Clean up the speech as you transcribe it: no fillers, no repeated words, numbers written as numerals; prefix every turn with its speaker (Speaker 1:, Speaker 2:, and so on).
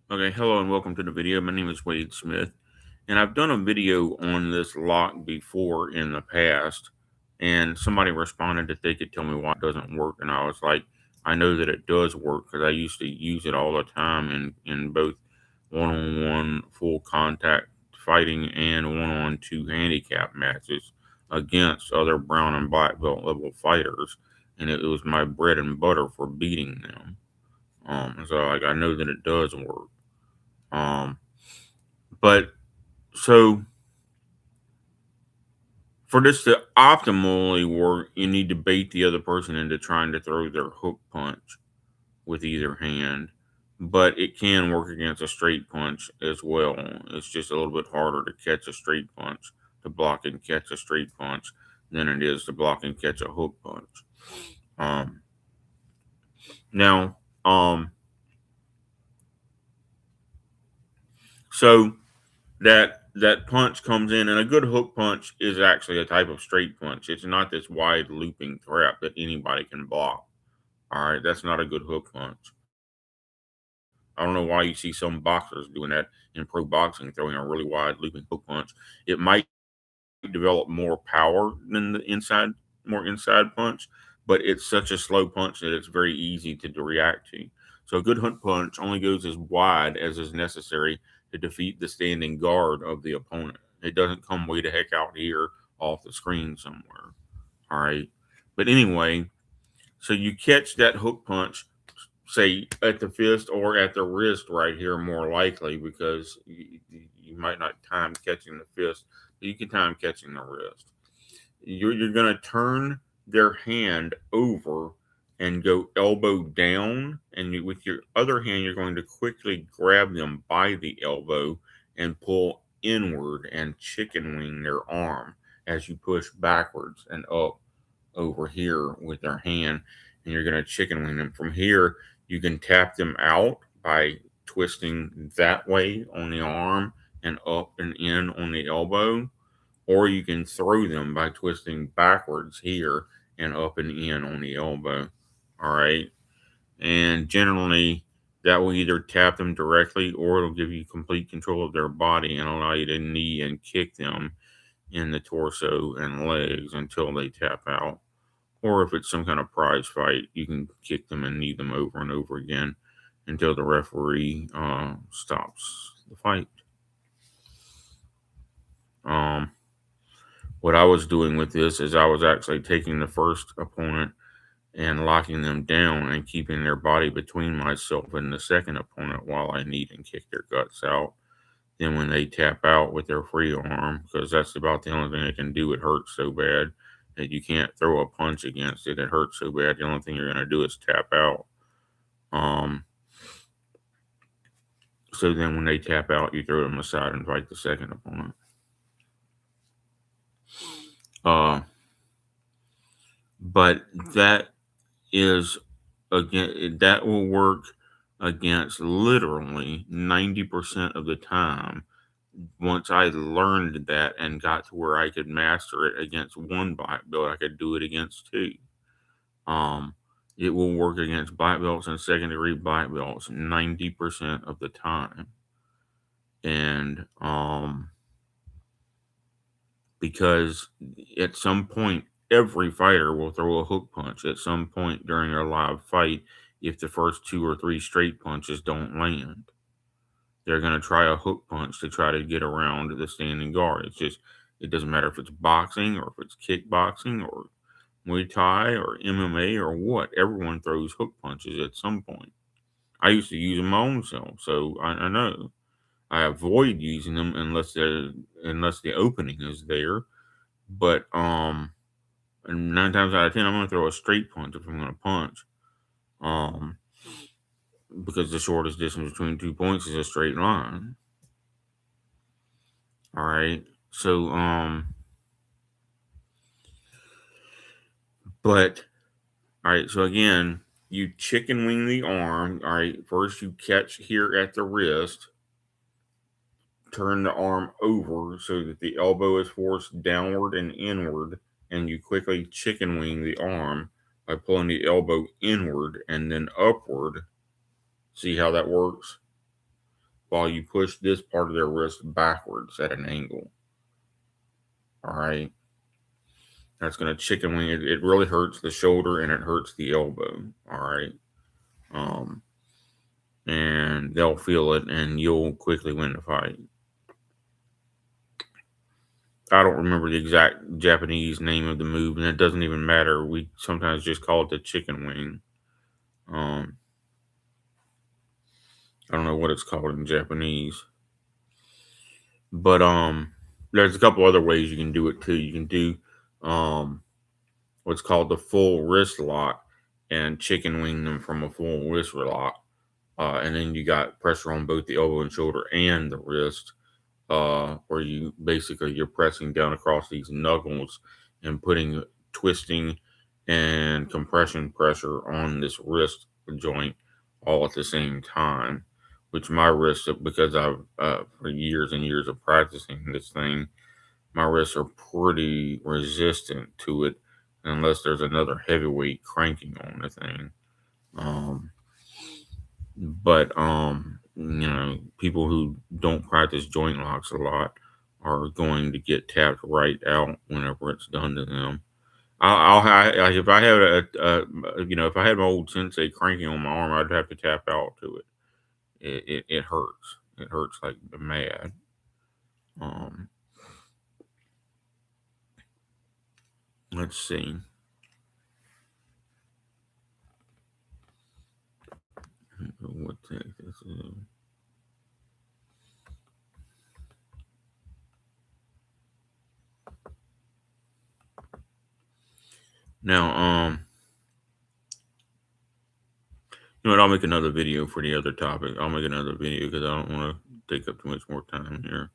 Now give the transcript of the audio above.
Speaker 1: Hello and welcome to the video. My name is Wade Smith, and I've done a video on this lock before in the past, and somebody responded that they could tell me why it doesn't work, and I was like, I know that it does work because I used to use it all the time in both one-on-one full contact fighting and one-on-two handicap matches against other brown and black belt level fighters, and it was my bread and butter for beating them. So I know that it does work. Um, but so for this to optimally work, you need to bait the other person into trying to throw their hook punch with either hand. But it can work against a straight punch as well. It's just a little bit harder to catch a straight punch, to block and catch a straight punch, than it is to block and catch a hook punch. Um, now, so that punch comes in, and a good hook punch is actually a type of straight punch. It's not this wide looping trap that anybody can block. All right, that's not a good hook punch. I don't know why you see some boxers doing that in pro boxing, throwing a really wide looping hook punch. It might develop more power than the more inside punch, but it's such a slow punch that it's very easy to react to. So a good hook punch only goes as wide as is necessary to defeat the standing guard of the opponent. It doesn't come way the heck out here off the screen somewhere. All right. But anyway, so you catch that hook punch, say at the fist or at the wrist right here, more likely, because you might not time catching the fist, but you can time catching the wrist. You're going to turn their hand over and go elbow down, and with your other hand, you're going to quickly grab them by the elbow and pull inward and chicken wing their arm as you push backwards and up over here with their hand, and you're going to chicken wing them. From here, you can tap them out by twisting that way on the arm and up and in on the elbow, or you can throw them by twisting backwards here and up and in on the elbow. All right. And generally, that will either tap them directly or it'll give you complete control of their body and allow you to knee and kick them in the torso and legs until they tap out. Or if it's some kind of prize fight, you can kick them and knee them over and over again until the referee stops the fight. Um, what I was doing with this is I was actually taking the first opponent and locking them down and keeping their body between myself and the second opponent while I kneed and kick their guts out. Then when they tap out with their free arm, because that's about the only thing they can do, it hurts so bad that you can't throw a punch against it. It hurts so bad, the only thing you're going to do is tap out. Um, so then when they tap out, you throw them aside and fight the second opponent. Uh, but that is again that will work against literally 90% of the time. Once I learned that and got to where I could master it against one black belt, I could do it against two. Um, it will work against black belts and second degree black belts 90% of the time. And because at some point, every fighter will throw a hook punch at some point during their live fight if the first two or three straight punches don't land. They're going to try a hook punch to try to get around the standing guard. It doesn't matter if it's boxing or if it's kickboxing or Muay Thai or MMA or what. Everyone throws hook punches at some point. I used to use them my own self, so I know. I avoid using them unless the opening is there. But and 9 times out of 10, I'm going to throw a straight punch if I'm going to punch. Um, because the shortest distance between 2 points is a straight line. All right. So but all right. So again, you chicken wing the arm. All right. First, you catch here at the wrist, turn the arm over so that the elbow is forced downward and inward, and you quickly chicken wing the arm by pulling the elbow inward and then upward See how that works? While you push this part of their wrist backwards at an angle. All right. That's going to chicken wing. It really hurts the shoulder and it hurts the elbow. All right. Um, and they'll feel it and you'll quickly win the fight. I don't remember the exact Japanese name of the move, and it doesn't even matter. We sometimes just call it the chicken wing. Um, I don't know what it's called in Japanese, but there's a couple other ways you can do it too. You can do um, what's called the full wrist lock and chicken wing them from a full wrist lock, and then you got pressure on both the elbow and shoulder and the wrist, where you basically you're pressing down across these knuckles and putting twisting and compression pressure on this wrist joint all at the same time. Which my wrists, because I've for years and years of practicing this thing, my wrists are pretty resistant to it unless there's another heavyweight cranking on the thing. Um, but people who don't practice joint locks a lot are going to get tapped right out whenever it's done to them. Like if I had if I had my old sensei cranking on my arm, I'd have to tap out to it. It hurts. It hurts like mad. Um, let's see. What the heck this is. Now, you know what? I'll make another video for the other topic. I'll make another video because I don't want to take up too much more time here.